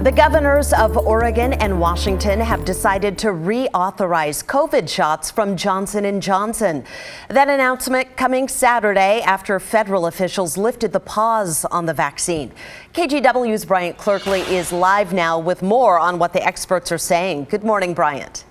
The governors of Oregon and Washington have decided to reauthorize COVID shots from Johnson & Johnson. That announcement coming Saturday after federal officials lifted the pause on the vaccine. KGW's Bryant Clerkley is live now with more on what the experts are saying. Good morning, Bryant.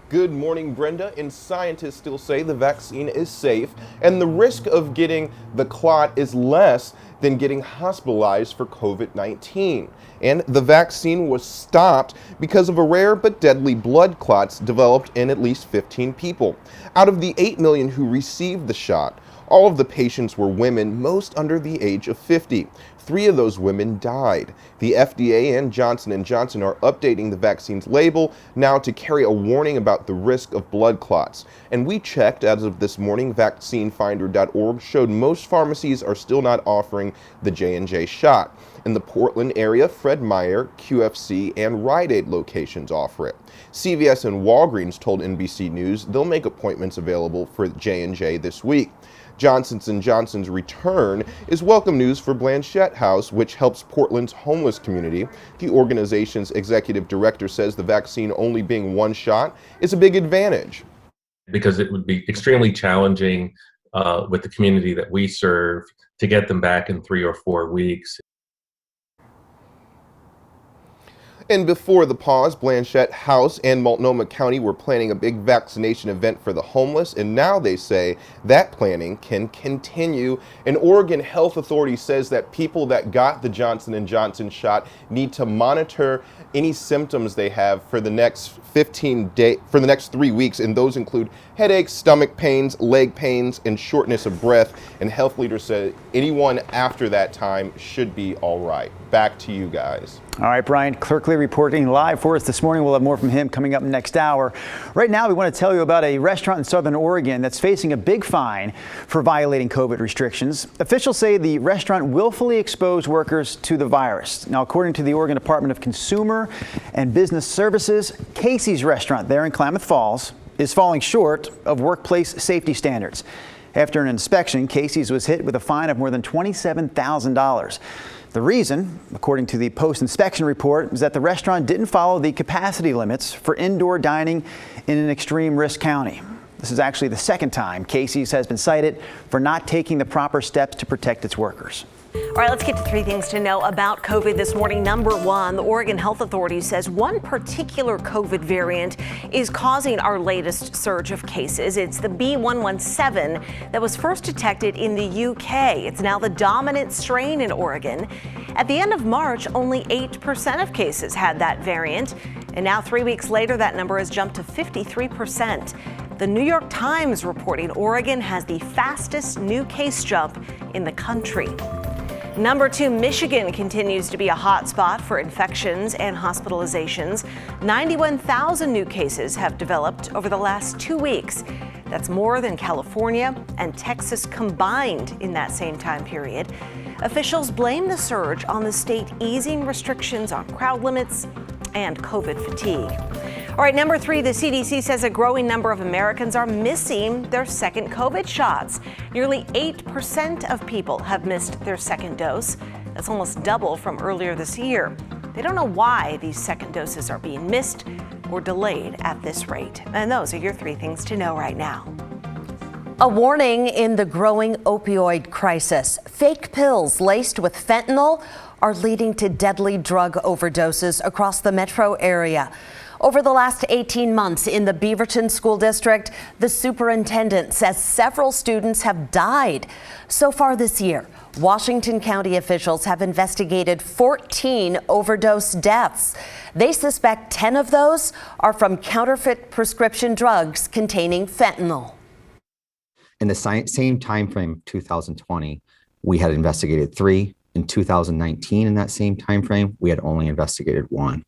Good morning, Brenda. And scientists still say the vaccine is safe and the risk of getting the clot is less than getting hospitalized for COVID-19. And the vaccine was stopped because of a rare but deadly blood clots developed in at least 15 people. Out of the 8 million who received the shot, all of the patients were women, most under the age of 50. 3 of those women died. The FDA and Johnson & Johnson are updating the vaccine's label now to carry a warning about the risk of blood clots. And we checked as of this morning, vaccinefinder.org showed most pharmacies are still not offering the J&J shot. In the Portland area, Fred Meyer, QFC, and Rite Aid locations offer it. CVS and Walgreens told NBC News they'll make appointments available for J&J this week. Johnson & Johnson's return is welcome news for Blanchette House, which helps Portland's homeless community. The organization's executive director says the vaccine only being one shot is a big advantage. Because it would be extremely challenging with the community that we serve to get them back in 3 or 4 weeks. And before the pause, Blanchette House and Multnomah County were planning a big vaccination event for the homeless, and now they say that planning can continue. An Oregon health authority says that people that got the Johnson & Johnson shot need to monitor any symptoms they have for the next 3 weeks, and those include headaches, stomach pains, leg pains, and shortness of breath. And health leaders said anyone after that time should be all right. Back to you guys. All right, Brian Clerkley reporting live for us this morning. We'll have more from him coming up next hour. Right now, we want to tell you about a restaurant in Southern Oregon that's facing a big fine for violating COVID restrictions. Officials say the restaurant willfully exposed workers to the virus. Now, according to the Oregon Department of Consumer and Business Services, Casey's restaurant there in Klamath Falls is falling short of workplace safety standards. After an inspection, Casey's was hit with a fine of more than $27,000. The reason, according to the post-inspection report, is that the restaurant didn't follow the capacity limits for indoor dining in an extreme risk county. This is actually the second time Casey's has been cited for not taking the proper steps to protect its workers. All right, let's get to 3 things to know about COVID this morning. Number 1, the Oregon Health Authority says one particular COVID variant is causing our latest surge of cases. It's the B.1.1.7 that was first detected in the UK. It's now the dominant strain in Oregon. At the end of March, only 8% of cases had that variant. And now 3 weeks later, that number has jumped to 53%. The New York Times reporting Oregon has the fastest new case jump in the country. Number 2, Michigan continues to be a hot spot for infections and hospitalizations. 91,000 new cases have developed over the last 2 weeks. That's more than California and Texas combined in that same time period. Officials blame the surge on the state easing restrictions on crowd limits and COVID fatigue. All right, number 3, the CDC says a growing number of Americans are missing their second COVID shots. Nearly 8% of people have missed their second dose. That's almost double from earlier this year. They don't know why these second doses are being missed or delayed at this rate. And those are your 3 things to know right now. A warning in the growing opioid crisis. Fake pills laced with fentanyl are leading to deadly drug overdoses across the metro area. Over the last 18 months in the Beaverton School District, the superintendent says several students have died. So far this year, Washington County officials have investigated 14 overdose deaths. They suspect 10 of those are from counterfeit prescription drugs containing fentanyl. In the same time frame, 2020, we had investigated 3. In 2019, in that same time frame, we had only investigated 1.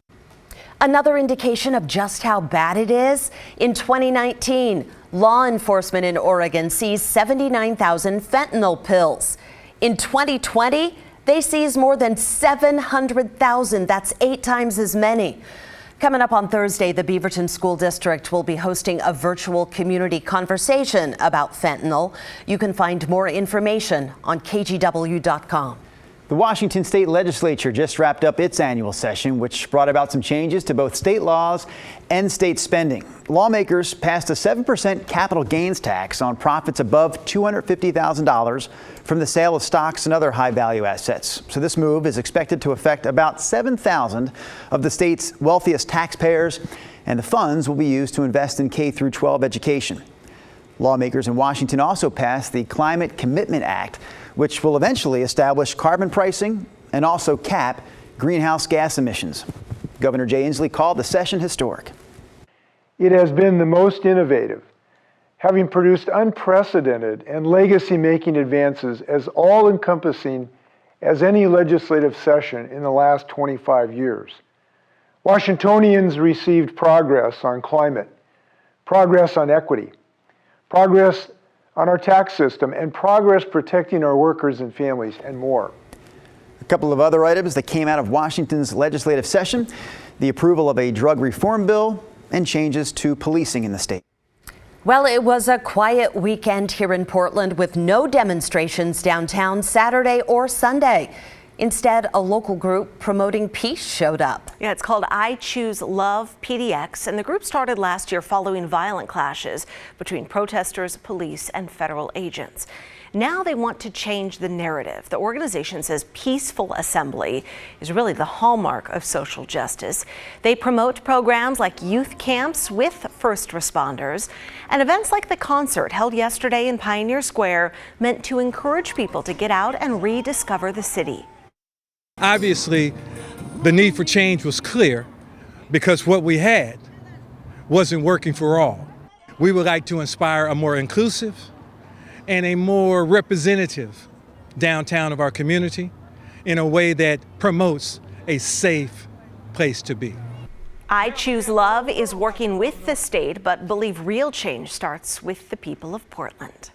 Another indication of just how bad it is, in 2019, law enforcement in Oregon seized 79,000 fentanyl pills. In 2020, they seized more than 700,000. That's 8 times as many. Coming up on Thursday, the Beaverton School District will be hosting a virtual community conversation about fentanyl. You can find more information on KGW.com. The Washington State Legislature just wrapped up its annual session, which brought about some changes to both state laws and state spending. Lawmakers passed a 7% capital gains tax on profits above $250,000 from the sale of stocks and other high-value assets. So this move is expected to affect about 7,000 of the state's wealthiest taxpayers, and the funds will be used to invest in K-12 education. Lawmakers in Washington also passed the Climate Commitment Act, which will eventually establish carbon pricing and also cap greenhouse gas emissions. Governor Jay Inslee called the session historic. It has been the most innovative, having produced unprecedented and legacy-making advances as all-encompassing as any legislative session in the last 25 years. Washingtonians received progress on climate, progress on equity, progress on our tax system, and progress protecting our workers and families, and more. A couple of other items that came out of Washington's legislative session: the approval of a drug reform bill and changes to policing in the state. Well, it was a quiet weekend here in Portland with no demonstrations downtown Saturday or Sunday. Instead, a local group promoting peace showed up. Yeah, it's called I Choose Love PDX, and the group started last year following violent clashes between protesters, police, and federal agents. Now they want to change the narrative. The organization says peaceful assembly is really the hallmark of social justice. They promote programs like youth camps with first responders, and events like the concert held yesterday in Pioneer Square meant to encourage people to get out and rediscover the city. Obviously, the need for change was clear because what we had wasn't working for all. We would like to inspire a more inclusive and a more representative downtown of our community in a way that promotes a safe place to be. I Choose Love is working with the state, but believe real change starts with the people of Portland.